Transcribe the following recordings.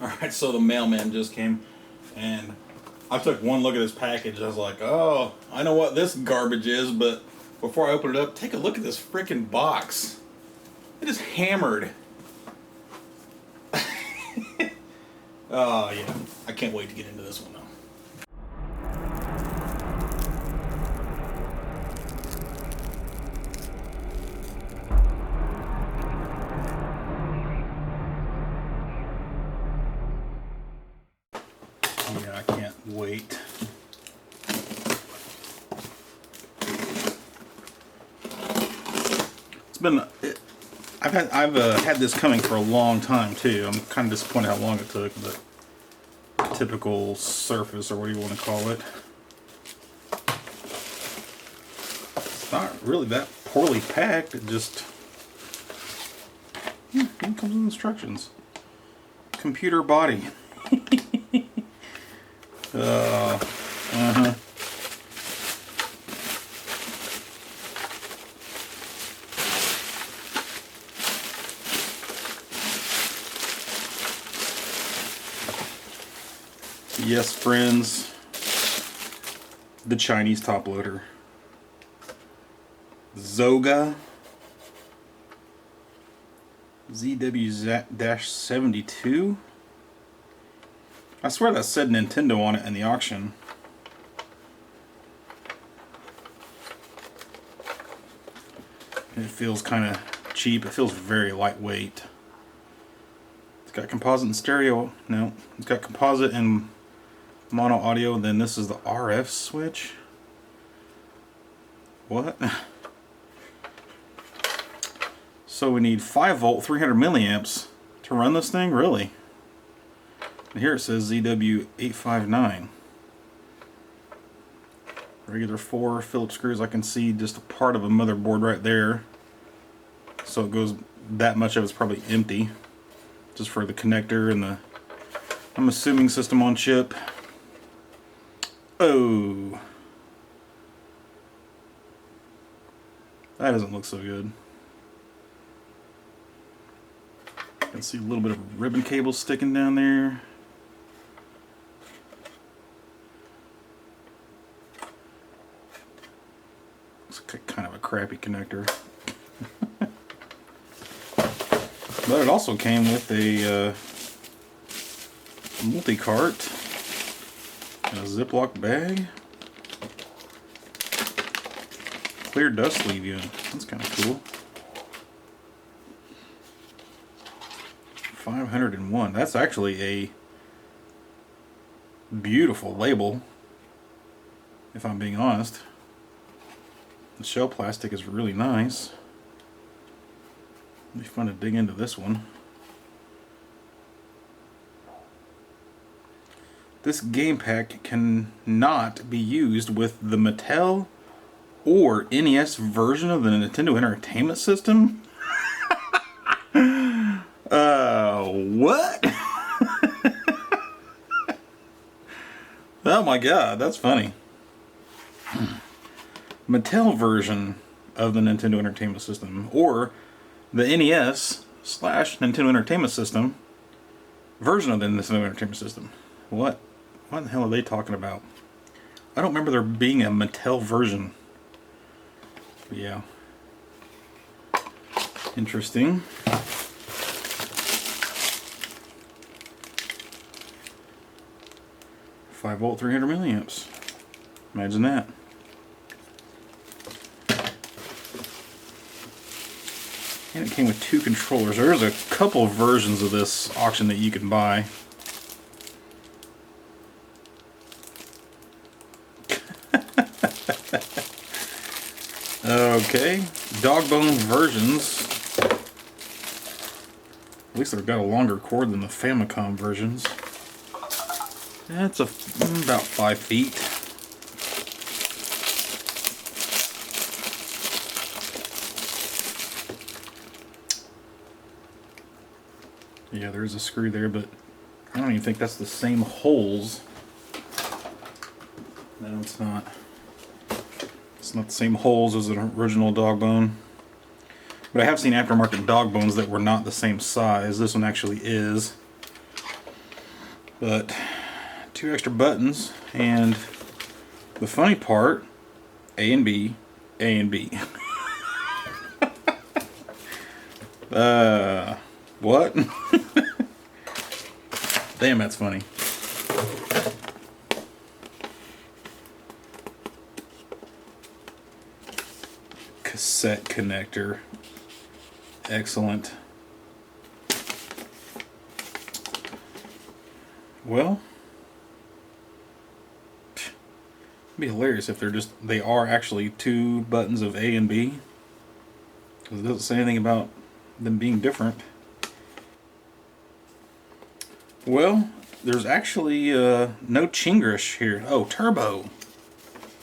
Alright, so the mailman just came, and I took one look at this package. I was like, oh, I know what this garbage is, but before I open it up, take a look at this freaking box. It is hammered. Oh, yeah. I can't wait to get into this one, though. Yeah, I can't wait. It's been... I've had this coming for a long time too. I'm kind of disappointed how long it took, but typical Surface, or what do you want to call it. It's not really that poorly packed. It just here comes with instructions. Computer body. Yes, friends, the Chinese top loader. Zoga ZW-72. I swear that said Nintendo on it in the auction. It feels kind of cheap. It feels very lightweight. It's got composite and stereo. No, it's got composite and mono audio. Then this is the RF switch. What? So we need 5 volt, 300 milliamps to run this thing? Really? And here it says ZW859. Regular 4 Phillips screws. I can see just a part of a motherboard right there. So it goes, that much of it's probably empty. Just for the connector and the, I'm assuming, system on chip. Oh. That doesn't look so good. I can see a little bit of ribbon cable sticking down there. It's kind of a crappy connector. But it also came with a multi-cart and a Ziploc bag. Clear dust sleeve unit. That's kind of cool. 501. That's actually a beautiful label, if I'm being honest. The shell plastic is really nice. It'll be fun to dig into this one. This game pack cannot be used with the Mattel or NES version of the Nintendo Entertainment System. What? Oh my god, that's funny. Mattel version of the Nintendo Entertainment System, or the NES/Nintendo Entertainment System version of the Nintendo Entertainment System. What the hell are they talking about? I don't remember there being a Mattel version. But yeah. Interesting. Five volt, 300 milliamps. Imagine that. And it came with 2 controllers. There's a couple of versions of this auction that you can buy. Okay, dog bone versions. At least they've got a longer cord than the Famicom versions. That's about 5 feet. Yeah, there's a screw there, but I don't even think that's the same holes. No, it's not. It's not the same holes as an original dog bone. But I have seen aftermarket dog bones that were not the same size. This one actually is. But 2 extra buttons, and the funny part, A and B, A and B. What? Damn, that's funny. Cassette connector. Excellent. Well, it'd be hilarious if they are actually 2 buttons of A and B. Because it doesn't say anything about them being different. Well, there's actually no Chinglish here. Oh, turbo.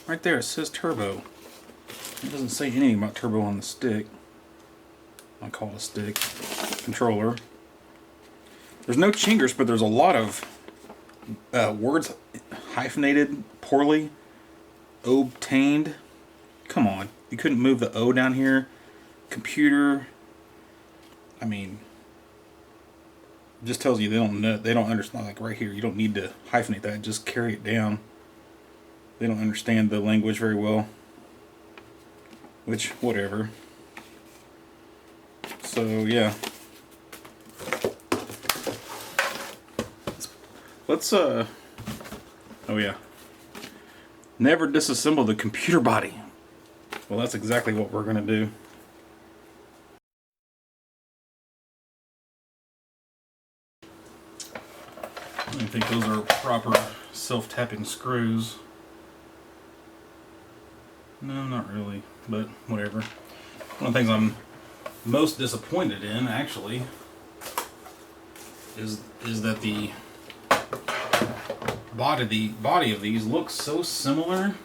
Right there it says turbo. It doesn't say anything about turbo on the stick. I call it a stick. Controller. There's no Chinglish, but there's a lot of words hyphenated poorly. Obtained. Come on. You couldn't move the O down here. Computer. I mean, it just tells you they don't know, they don't understand. Like right here, you don't need to hyphenate that. Just carry it down. They don't understand the language very well. Which, whatever. So yeah. Let's oh yeah. Never disassemble the computer body. Well, that's exactly what we're gonna do. I think those are proper self-tapping screws. No, not really, but whatever. One of the things I'm most disappointed in, actually, is that the body of these looks so similar,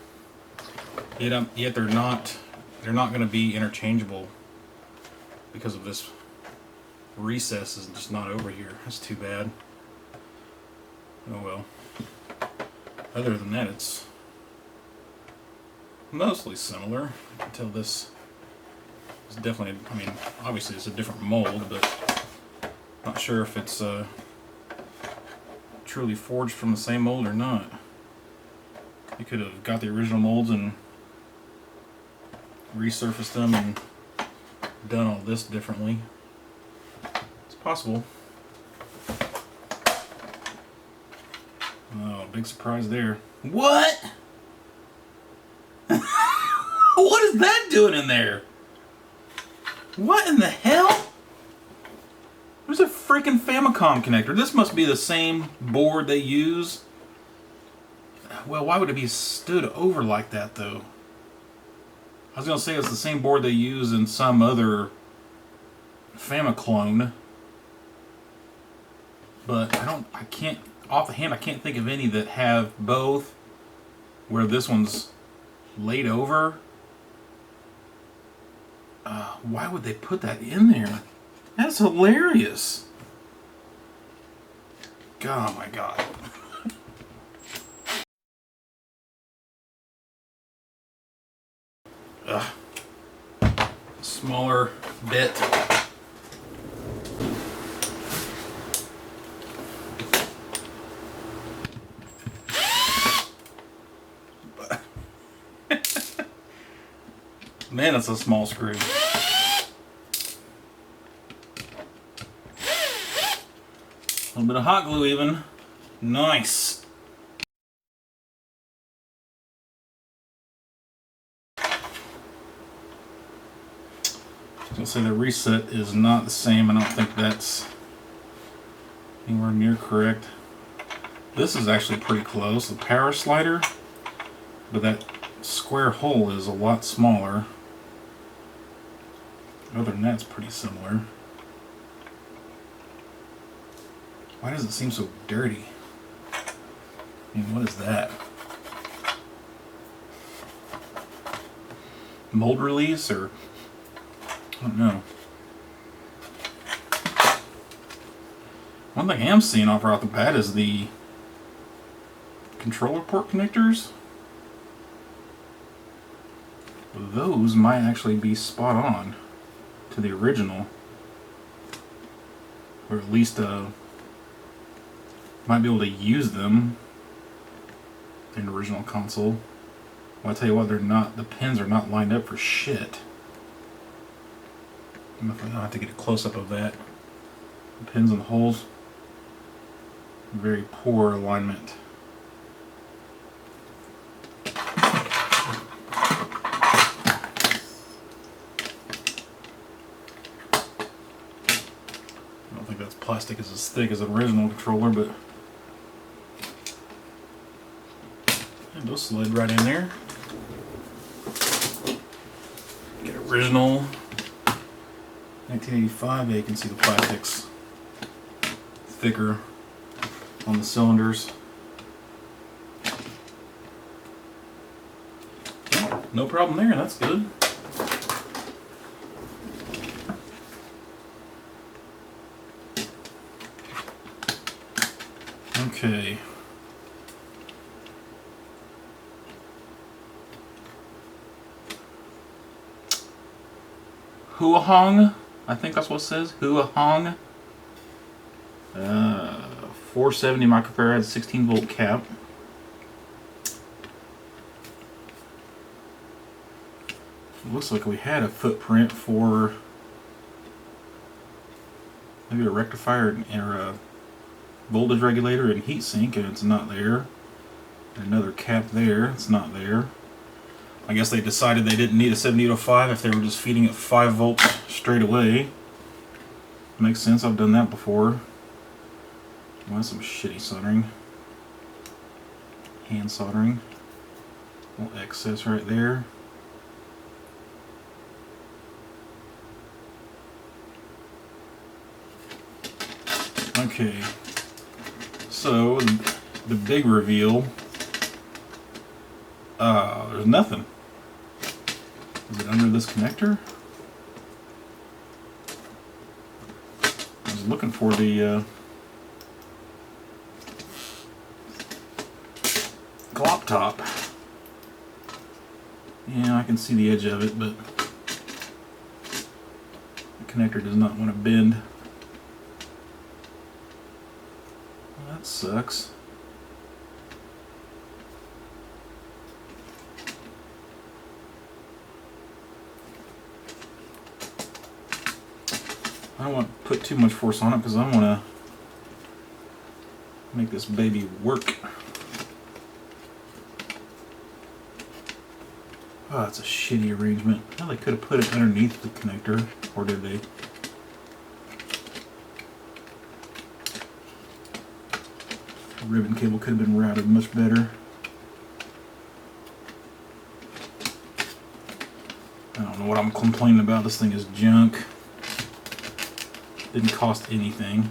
yet they're not going to be interchangeable because of this recess is just not over here. That's too bad. Oh well. Other than that, it's mostly similar until this is definitely, I mean, obviously it's a different mold, but not sure if it's truly forged from the same mold or not. You could have got the original molds and resurfaced them and done all this differently. It's possible. Oh, big surprise there. What? What is that doing in there? What in the hell? There's a freaking Famicom connector. This must be the same board they use. Well, why would it be stood over like that, though? I was going to say it's the same board they use in some other Famiclone. But I can't, off the hand, I can't think of any that have both, where this one's laid over. Why would they put that in there? That's hilarious. God, oh my God. Smaller bit. Man, that's a small screw. A little bit of hot glue even. Nice. I'll say the reset is not the same. I don't think that's anywhere near correct. This is actually pretty close. The power slider, but that square hole is a lot smaller. Other than that, it's pretty similar. Why does it seem so dirty? I mean, what is that? Mold release, or I don't know. One thing I am seeing off right off the bat is the controller port connectors. Those might actually be spot on to the original, or at least Might be able to use them in the original console. Well, I tell you what, they're not. The pins are not lined up for shit. I'll have to get a close up of that. The pins and the holes. Very poor alignment. Plastic is as thick as an original controller, but and they'll slide right in there. Get original 1985. Yeah, you can see the plastics thicker on the cylinders. No problem there. That's good. Okay. Huahong, I think that's what it says. Huahong. 470 microfarad, 16 volt cap. It looks like we had a footprint for maybe a rectifier or a voltage regulator and heatsink, and it's not there. And another cap there, it's not there. I guess they decided they didn't need a 7805 if they were just feeding it 5 volts straight away. Makes sense, I've done that before. Well, that's some shitty soldering. Hand soldering. A little excess right there. Okay. So, the big reveal, there's nothing. Is it under this connector? I was looking for the glop top. Yeah, I can see the edge of it, but the connector does not want to bend. Well, that sucks. I don't want to put too much force on it because I want to make this baby work. Oh, that's a shitty arrangement. Well, they could have put it underneath the connector, or did they? The ribbon cable could have been routed much better. I don't know what I'm complaining about. This thing is junk. Didn't cost anything.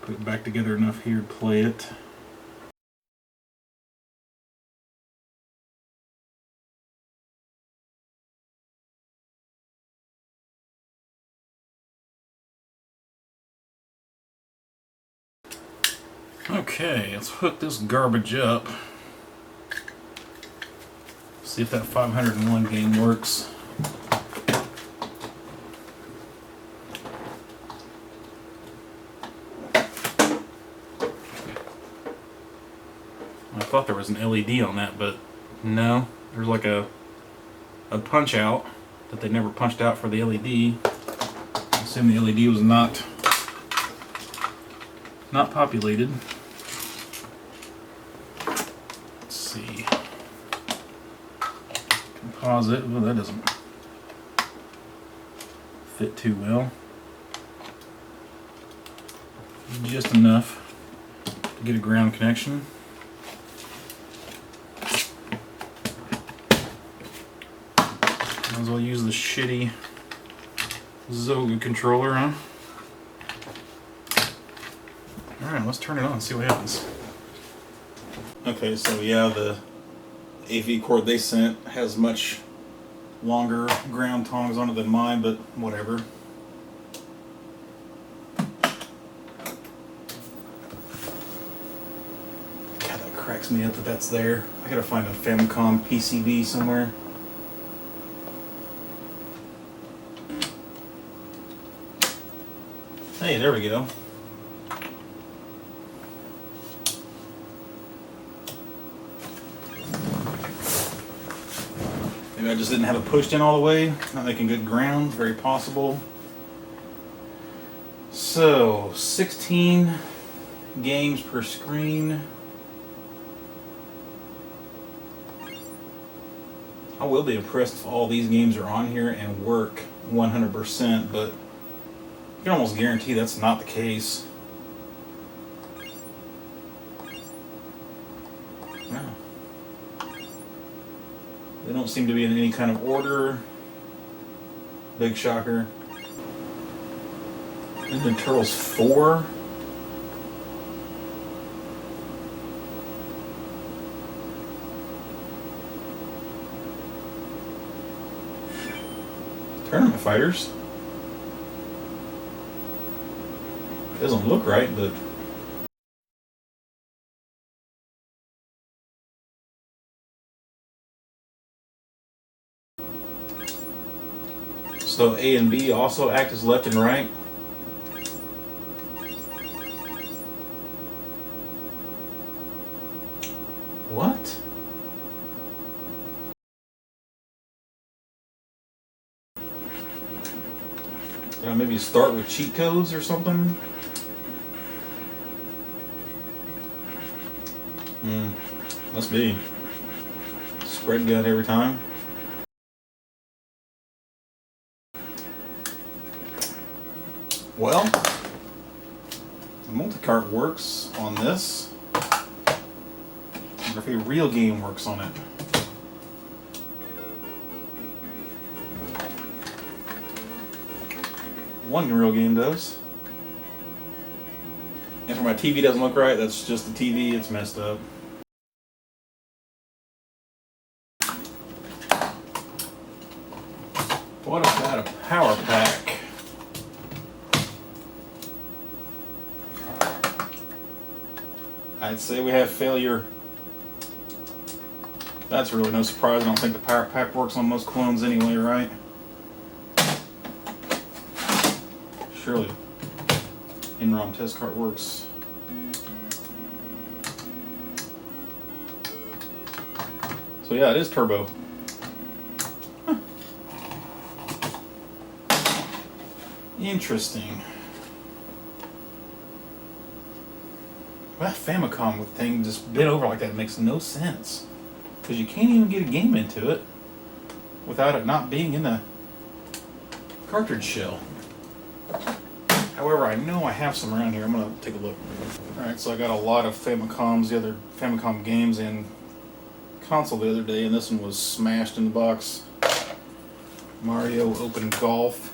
Put it back together enough here to play it. Okay, let's hook this garbage up. See if that 501 game works. I thought there was an LED on that, but no. There's like a punch out that they never punched out for the LED. I assume the LED was not populated. Let's see. Composite. Well, that doesn't fit too well. Just enough to get a ground connection. Might as well use the shitty Zoga controller, huh? Alright, let's turn it on and see what happens. Okay, so yeah, the AV cord they sent has much longer ground tongs on it than mine, but whatever. God, that cracks me up that that's there. I gotta find a Famicom PCB somewhere. Hey, there we go. Maybe I just didn't have it pushed in all the way. Not making good ground. Very possible. So, 16 games per screen. I will be impressed if all these games are on here and work 100%, but you can almost guarantee that's not the case. No. They don't seem to be in any kind of order. Big shocker. Ninja Turtles 4. Tournament Fighters. Doesn't look right, but so A and B also act as left and right. What? Did I maybe start with cheat codes or something? Must be. Spread gun every time. Well, the multi-cart works on this. I wonder if a real game works on it. One real game does. And if my TV doesn't look right, that's just the TV, it's messed up. What about a power pack? I'd say we have failure. That's really no surprise. I don't think the power pack works on most clones anyway, right? Surely in-ROM test cart works. So yeah, it is turbo. Huh. Interesting. That Famicom thing just bit over like that makes no sense. Because you can't even get a game into it without it not being in the cartridge shell. However, I know I have some around here. I'm going to take a look. Alright, so I got a lot of Famicoms, the other Famicom games in console the other day, and this one was smashed in the box. Mario Open Golf.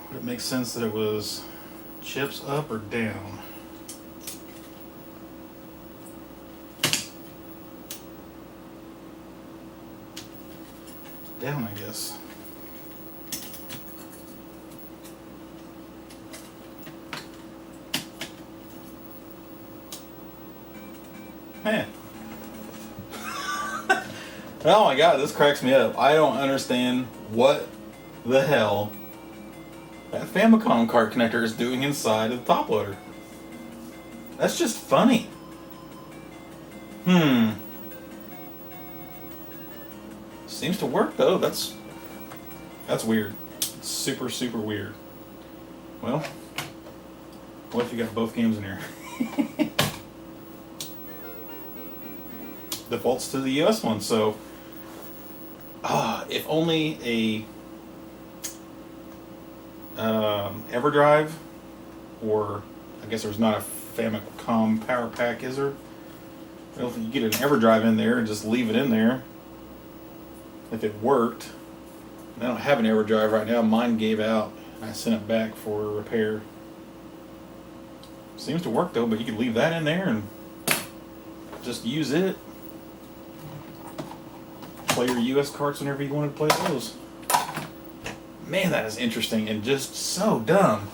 Would it make sense that it was chips up or down? Down, I guess. Man. Oh my god, this cracks me up. I don't understand what the hell that Famicom cart connector is doing inside of the top loader. That's just funny. Seems to work though. That's weird. It's super, super weird. Well, what if you got both games in here? Defaults to the US one, so if only a EverDrive, or I guess there's not a Famicom Power Pack, is there? Well, if you get an EverDrive in there and just leave it in there, if it worked. I don't have an EverDrive right now. Mine gave out. I sent it back for repair. Seems to work though, but you could leave that in there and just use it. Play your US carts whenever you want to play those. Man, that is interesting and just so dumb.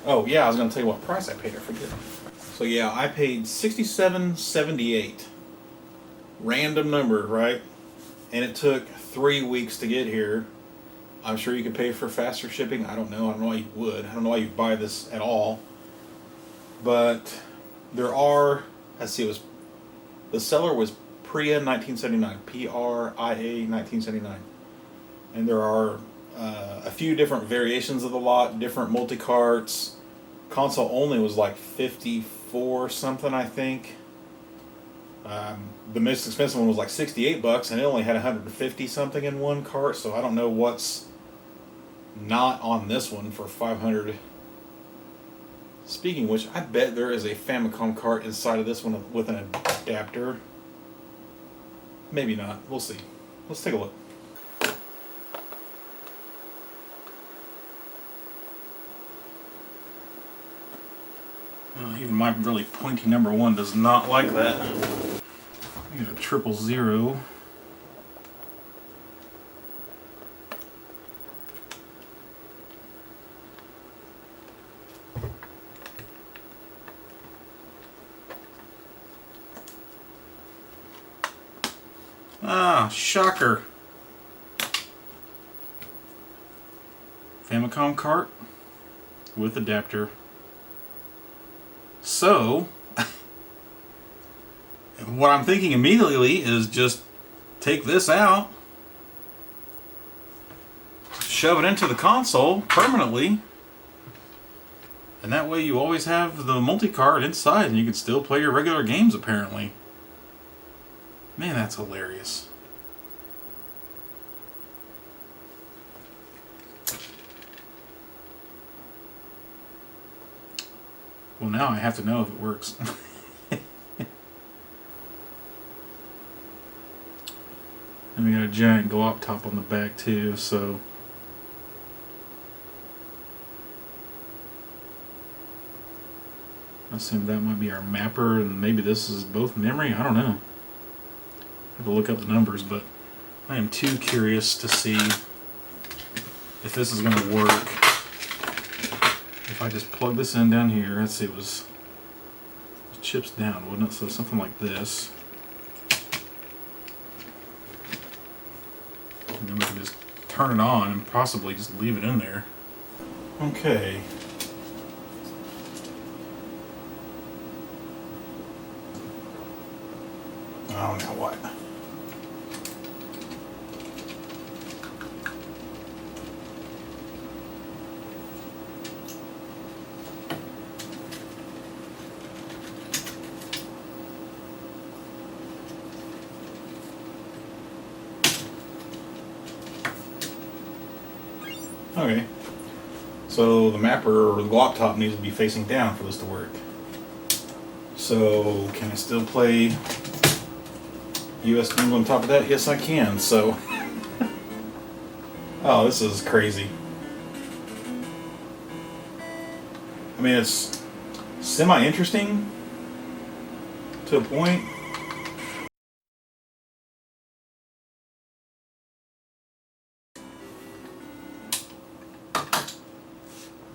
Oh yeah, I was going to tell you what price I paid. I forget. So yeah, I paid $67.78. Random number, right? And it took 3 weeks to get here. I'm sure you could pay for faster shipping. I don't know. I don't know why you would. I don't know why you'd buy this at all. But there are, let's see, the seller was Priya 1979, P-R-I-A 1979. And there are a few different variations of the lot, different multi-carts. Console only was like 54 something, I think. The most expensive one was like 68 bucks, and it only had 150 something in one cart, so I don't know what's not on this one for 500. Speaking of which, I bet there is a Famicom cart inside of this one with an adapter. Maybe not. We'll see. Let's take a look. Even my really pointy number one does not like that. I got a 000. Ah, shocker. Famicom cart with adapter. So, what I'm thinking immediately is just take this out, shove it into the console permanently, and that way you always have the multi-cart inside and you can still play your regular games apparently. Man, that's hilarious. Well, now I have to know if it works. And we got a giant glop top on the back too, so I assume that might be our mapper, and maybe this is both memory. I don't know. I have to look up the numbers, but I am too curious to see if this is going to work. If I just plug this in down here, let's see, it was chips down, wouldn't it? So something like this. And then we can just turn it on and possibly just leave it in there. Okay. Oh, now what? Okay, so the mapper or the glop top needs to be facing down for this to work. So can I still play US games on top of that? Yes, I can. So, oh, this is crazy. I mean, it's semi-interesting to a point.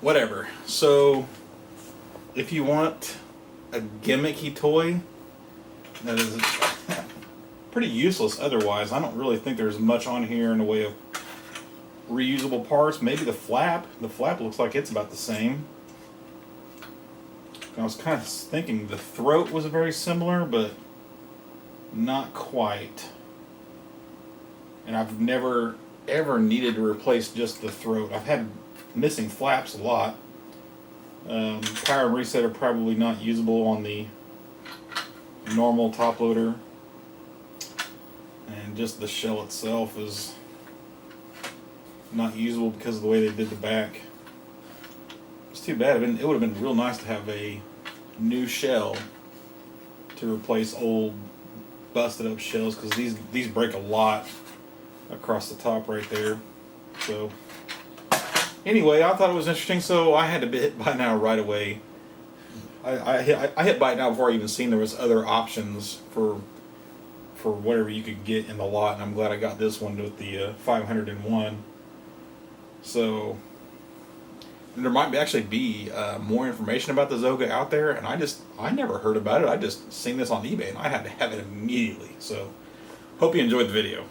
Whatever. So, if you want a gimmicky toy that is pretty useless otherwise, I don't really think there's much on here in the way of reusable parts. Maybe the flap. The flap looks like it's about the same. I was kind of thinking the throat was very similar, but not quite. And I've never ever needed to replace just the throat. I've had missing flaps a lot. Power and reset are probably not usable on the normal top loader, and just the shell itself is not usable because of the way they did the back. It's too bad. It would have been real nice to have a new shell to replace old busted up shells, because these break a lot across the top right there. So anyway, I thought it was interesting, so I had to hit buy now right away. I hit buy now before I even seen there was other options for whatever you could get in the lot, and I'm glad I got this one with the 501. So there might actually be more information about the Zoga out there, and I never heard about it. I just seen this on eBay and I had to have it immediately. So hope you enjoyed the video.